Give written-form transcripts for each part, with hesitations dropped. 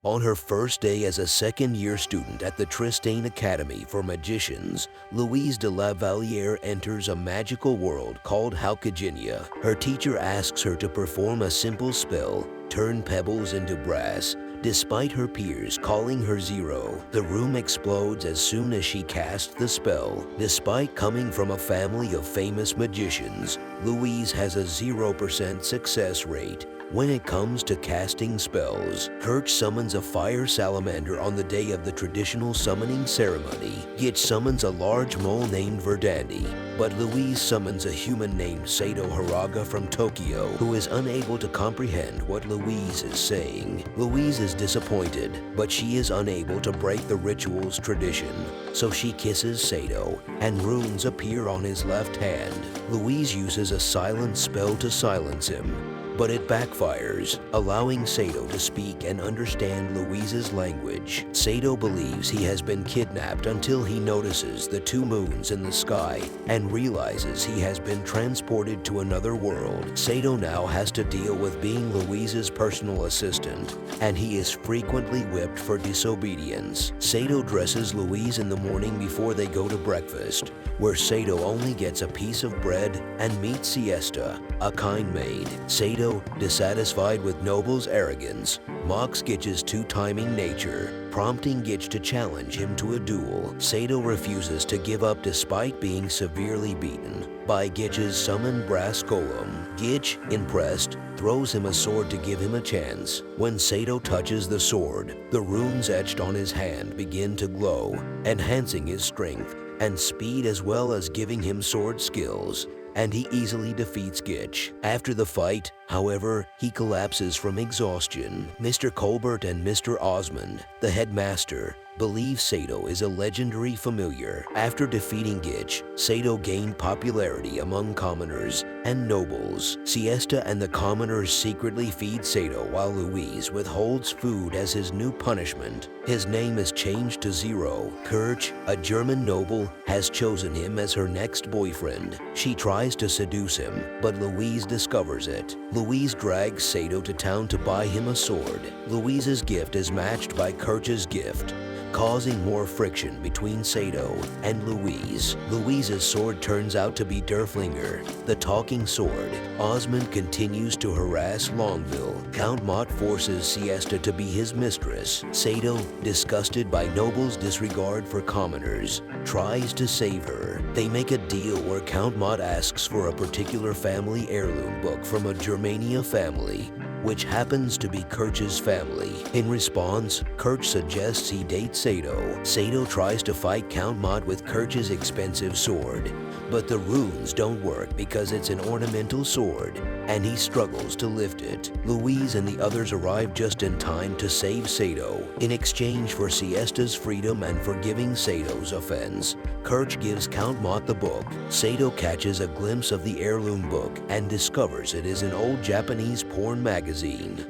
On her first day as a second-year student at the Tristane Academy for Magicians, Louise de la Valliere enters a magical world called Halkeginia. Her teacher asks her to perform a simple spell, turn pebbles into brass. Despite her peers calling her zero, the room explodes as soon as she casts the spell. Despite coming from a family of famous magicians, Louise has a 0% success rate when it comes to casting spells. Kirch summons a fire salamander on the day of the traditional summoning ceremony. Gitch summons a large mole named Verdandi, but Louise summons a human named Saito Haraga from Tokyo, who is unable to comprehend what Louise is saying. Louise is disappointed, but she is unable to break the ritual's tradition, so she kisses Saito, and runes appear on his left hand. Louise uses a silent spell to silence him, but it backfires, allowing Saito to speak and understand Louise's language. Saito believes he has been kidnapped until he notices the two moons in the sky and realizes he has been transported to another world. Saito now has to deal with being Louise's personal assistant, and he is frequently whipped for disobedience. Saito dresses Louise in the morning before they go to breakfast, where Saito only gets a piece of bread and meets Siesta, a kind maid. Saito, dissatisfied with Noble's arrogance, mocks Gitch's two-timing nature, prompting Gitch to challenge him to a duel. Saito refuses to give up despite being severely beaten by Gitch's summoned brass golem. Gitch, impressed, throws him a sword to give him a chance. When Saito touches the sword, the runes etched on his hand begin to glow, enhancing his strength and speed as well as giving him sword skills, and he easily defeats Gitch. After the fight, however, he collapses from exhaustion. Mr. Colbert and Mr. Osmond, the headmaster, believe Saito is a legendary familiar. After defeating Gitch, Saito gained popularity among commoners and nobles. Siesta and the commoners secretly feed Saito while Louise withholds food as his new punishment. His name is changed to Zero. Kirch, a German noble, has chosen him as her next boyfriend. She tries to seduce him, but Louise discovers it. Louise drags Saito to town to buy him a sword. Louise's gift is matched by Kirch's gift, causing more friction between Saito and Louise. Louise's sword turns out to be Derflinger, the talking sword. Osmond continues to harass Longueville. Count Mott forces Siesta to be his mistress. Saito, disgusted by Noble's disregard for commoners, tries to save her. They make a deal where Count Mott asks for a particular family heirloom book from a Germania family, which happens to be Kirch's family. In response, Kirch suggests he date Saito. Saito tries to fight Count Mott with Kirch's expensive sword, but the runes don't work because it's an ornamental sword, and he struggles to lift it. Louise and the others arrive just in time to save Saito. In exchange for Siesta's freedom and forgiving Sato's offense, Kirch gives Count Mott the book. Saito catches a glimpse of the heirloom book and discovers it is an old Japanese porn magazine.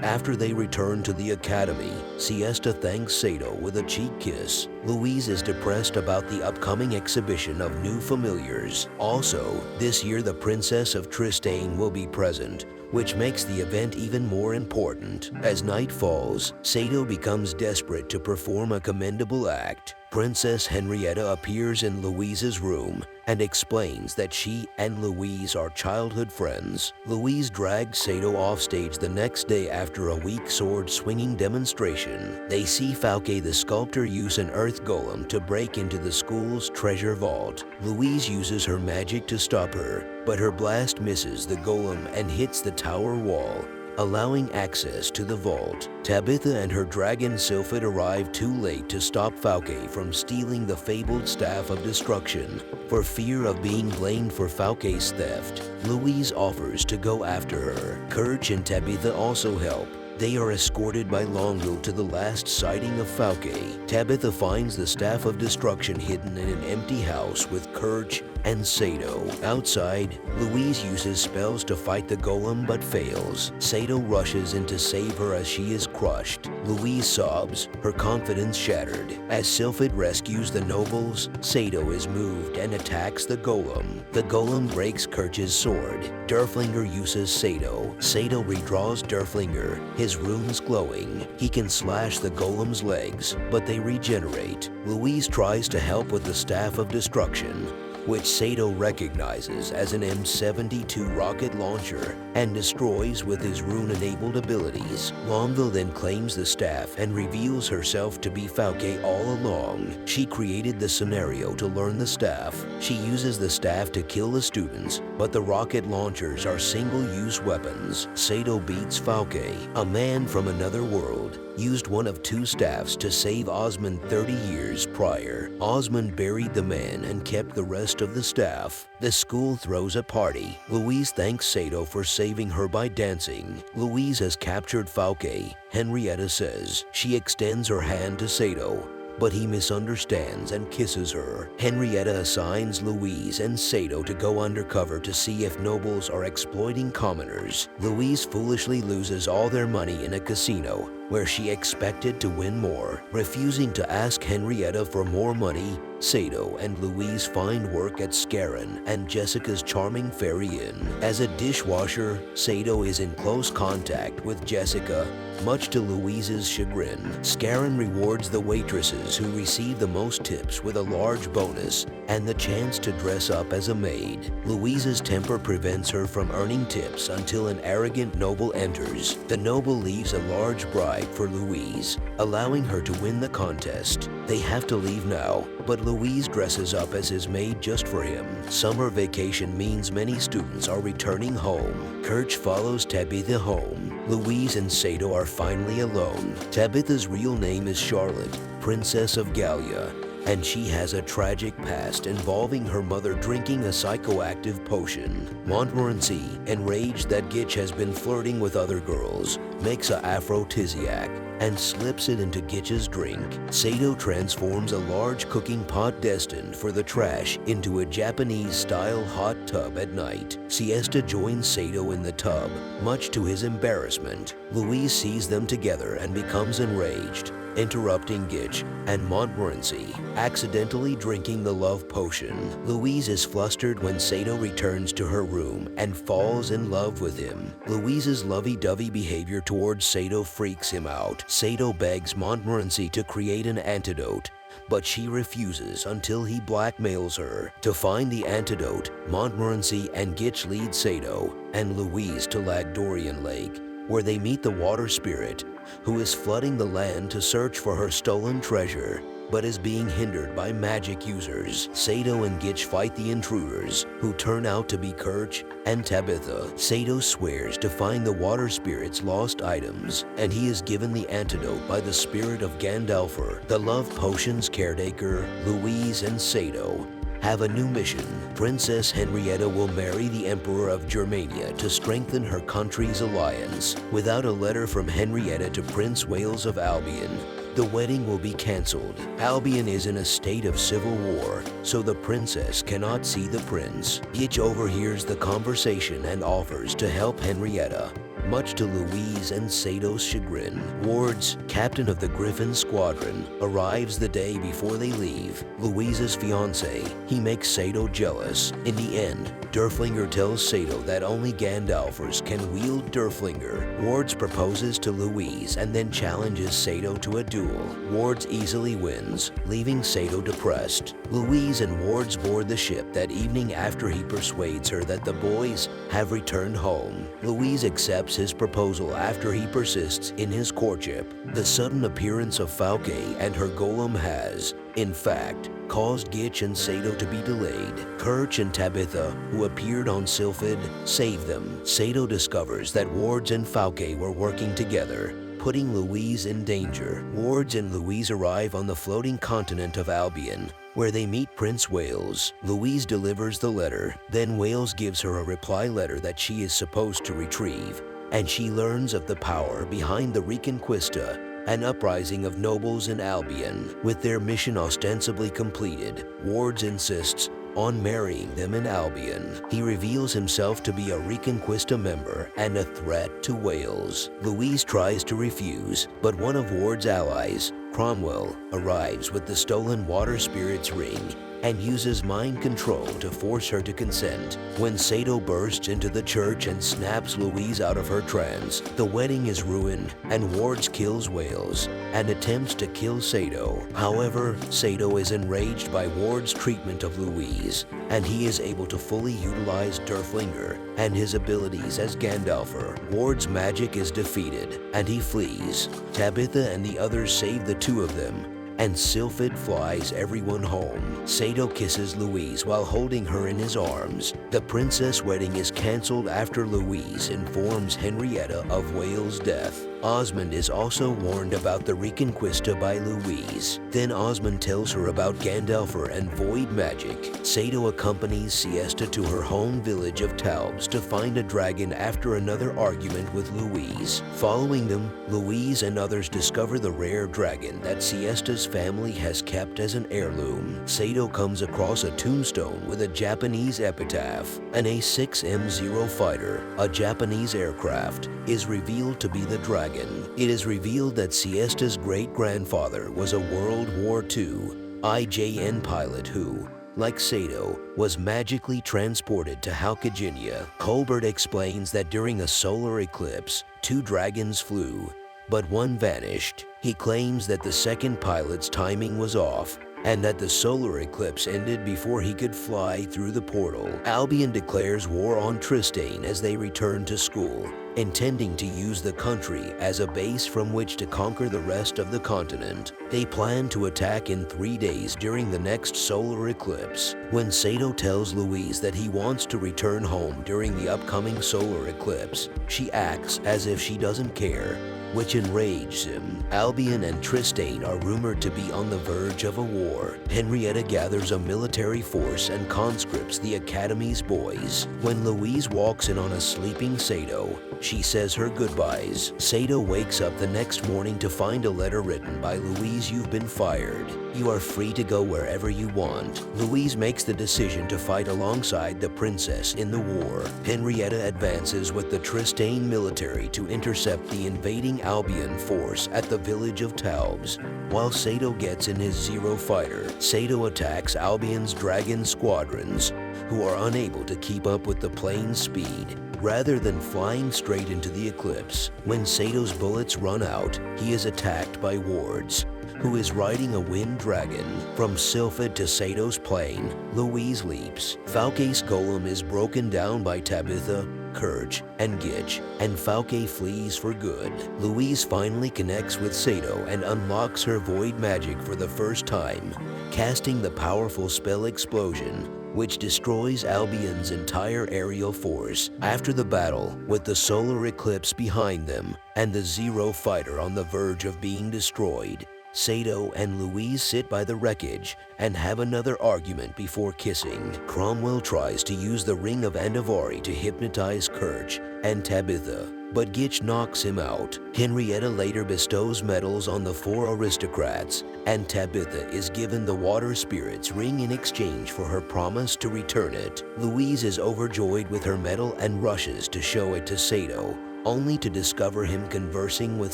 After they return to the academy, Siesta thanks Saito with a cheek kiss. Louise is depressed about the upcoming exhibition of new familiars. Also, this year the Princess of Tristane will be present, which makes the event even more important. As night falls, Saito becomes desperate to perform a commendable act. Princess Henrietta appears in Louise's room and explains that she and Louise are childhood friends. Louise drags Saito off stage the next day after a weak sword-swinging demonstration. They see Falke the sculptor use an earth golem to break into the school's treasure vault. Louise uses her magic to stop her, but her blast misses the golem and hits the tower wall, allowing access to the vault. Tabitha and her dragon Sylphid arrive too late to stop Falke from stealing the fabled Staff of Destruction. For fear of being blamed for Falke's theft, Louise offers to go after her. Kirch and Tabitha also help. They are escorted by Longueville to the last sighting of Falke. Tabitha finds the Staff of Destruction hidden in an empty house with Kirch, and Saito. Outside, Louise uses spells to fight the golem but fails. Saito rushes in to save her as she is crushed. Louise sobs, her confidence shattered. As Sylphid rescues the nobles, Saito is moved and attacks the golem. The golem breaks Kirch's sword. Derflinger uses Saito. Saito redraws Derflinger, his runes glowing. He can slash the golem's legs, but they regenerate. Louise tries to help with the Staff of Destruction, which Saito recognizes as an M72 rocket launcher and destroys with his rune-enabled abilities. Lonville then claims the staff and reveals herself to be Falke all along. She created the scenario to learn the staff. She uses the staff to kill the students, but the rocket launchers are single-use weapons. Saito beats Falke, a man from another world, used one of two staffs to save Osmond 30 years prior. Osmond buried the man and kept the rest of the staff. The school throws a party. Louise thanks Saito for saving her by dancing. Louise has captured Falke, Henrietta says. She extends her hand to Saito, but he misunderstands and kisses her. Henrietta assigns Louise and Saito to go undercover to see if nobles are exploiting commoners. Louise foolishly loses all their money in a casino, where she expected to win more. Refusing to ask Henrietta for more money, Saito and Louise find work at Scarron and Jessica's charming fairy inn. As a dishwasher, Saito is in close contact with Jessica, much to Louise's chagrin. Scarron rewards the waitresses who receive the most tips with a large bonus and the chance to dress up as a maid. Louise's temper prevents her from earning tips until an arrogant noble enters. The noble leaves a large bribe for Louise, allowing her to win the contest. They have to leave now, but Louise dresses up as his maid just for him. Summer vacation means many students are returning home. Kirch follows Tabitha home. Louise and Saito are finally alone. Tabitha's real name is Charlotte, Princess of Gallia, and she has a tragic past involving her mother drinking a psychoactive potion. Montmorency, enraged that Gitch has been flirting with other girls, makes a aphrodisiac and slips it into Gitch's drink. Saito transforms a large cooking pot destined for the trash into a Japanese-style hot tub at night. Siesta joins Saito in the tub, much to his embarrassment. Louise sees them together and becomes enraged, interrupting Gitch and Montmorency, accidentally drinking the love potion. Louise is flustered when Saito returns to her room and falls in love with him. Louise's lovey-dovey behavior towards Saito freaks him out. Saito begs Montmorency to create an antidote, but she refuses until he blackmails her. To find the antidote, Montmorency and Gitch lead Saito and Louise to Lagdorian Lake, where they meet the water spirit, who is flooding the land to search for her stolen treasure, but is being hindered by magic users. Saito and Gitch fight the intruders, who turn out to be Kirch and Tabitha. Saito swears to find the water spirit's lost items, and he is given the antidote by the spirit of Gandalfur. The love potion's caretaker, Louise and Saito, have a new mission. Princess Henrietta will marry the Emperor of Germania to strengthen her country's alliance. Without a letter from Henrietta to Prince Wales of Albion, the wedding will be cancelled. Albion is in a state of civil war, so the princess cannot see the prince. Gitch overhears the conversation and offers to help Henrietta, much to Louise and Sato's chagrin. Wards, captain of the Griffin Squadron, arrives the day before they leave. Louise's fiancé, he makes Saito jealous. In the end, Derflinger tells Saito that only Gandalfers can wield Derflinger. Wards proposes to Louise and then challenges Saito to a duel. Wards easily wins, leaving Saito depressed. Louise and Wards board the ship that evening after he persuades her that the boys have returned home. Louise accepts his proposal after he persists in his courtship. The sudden appearance of Falke and her golem has, in fact, caused Gitch and Saito to be delayed. Kirch and Tabitha, who appeared on Sylphid, save them. Saito discovers that Wards and Falke were working together, putting Louise in danger. Wards and Louise arrive on the floating continent of Albion, where they meet Prince Wales. Louise delivers the letter, then Wales gives her a reply letter that she is supposed to retrieve, and she learns of the power behind the Reconquista, an uprising of nobles in Albion. With their mission ostensibly completed, Wards insists on marrying them in Albion. He reveals himself to be a Reconquista member and a threat to Wales. Louise tries to refuse, but one of Ward's allies, Cromwell, arrives with the stolen water spirit's ring and uses mind control to force her to consent. When Saito bursts into the church and snaps Louise out of her trance, the wedding is ruined and Ward kills Wales and attempts to kill Saito. However, Saito is enraged by Ward's treatment of Louise, and he is able to fully utilize Durflinger and his abilities as Gandalfer. Ward's magic is defeated and he flees. Tabitha and the others save the two of them, and Sylphid flies everyone home. Saito kisses Louise while holding her in his arms. The princess wedding is cancelled after Louise informs Henrietta of Wales' death. Osmond is also warned about the Reconquista by Louise. Then Osmond tells her about Gandalfer and void magic. Saito accompanies Siesta to her home village of Talbs to find a dragon after another argument with Louise. Following them, Louise and others discover the rare dragon that Siesta's family has kept as an heirloom. Saito comes across a tombstone with a Japanese epitaph. An A6M0 fighter, a Japanese aircraft, is revealed to be the dragon. It is revealed that Siesta's great-grandfather was a World War II IJN pilot who, like Saito, was magically transported to Halkeginia. Colbert explains that during a solar eclipse, 2 dragons flew, but one vanished. He claims that the second pilot's timing was off and that the solar eclipse ended before he could fly through the portal. Albion declares war on Tristane as they return to school, intending to use the country as a base from which to conquer the rest of the continent. They plan to attack in 3 days during the next solar eclipse. When Saito tells Louise that he wants to return home during the upcoming solar eclipse, she acts as if she doesn't care, which enrages him. Albion and Tristane are rumored to be on the verge of a war. Henrietta gathers a military force and conscripts the Academy's boys. When Louise walks in on a sleeping Saito, she says her goodbyes. Saito wakes up the next morning to find a letter written by Louise: "You've been fired. You are free to go wherever you want." Louise makes the decision to fight alongside the princess in the war. Henrietta advances with the Tristane military to intercept the invading Albion force at the village of Talbs. While Saito gets in his Zero fighter, Saito attacks Albion's dragon squadrons, who are unable to keep up with the plane's speed. Rather than flying straight into the eclipse, when Sato's bullets run out, he is attacked by Ward's, who is riding a wind dragon. From Sylphid to Sato's plane, Louise leaps. Falke's golem is broken down by Tabitha, Kirch, and Gitch, and Falke flees for good. Louise finally connects with Saito and unlocks her void magic for the first time, casting the powerful spell Explosion, which destroys Albion's entire aerial force. After the battle, with the solar eclipse behind them and the Zero fighter on the verge of being destroyed, Saito and Louise sit by the wreckage and have another argument before kissing. Cromwell tries to use the Ring of Andavari to hypnotize Kirch and Tabitha, but Gitch knocks him out. Henrietta later bestows medals on the 4 aristocrats, and Tabitha is given the Water Spirit's ring in exchange for her promise to return it. Louise is overjoyed with her medal and rushes to show it to Saito, only to discover him conversing with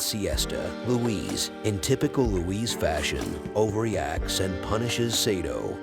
Siesta. Louise, in typical Louise fashion, overreacts and punishes Saito.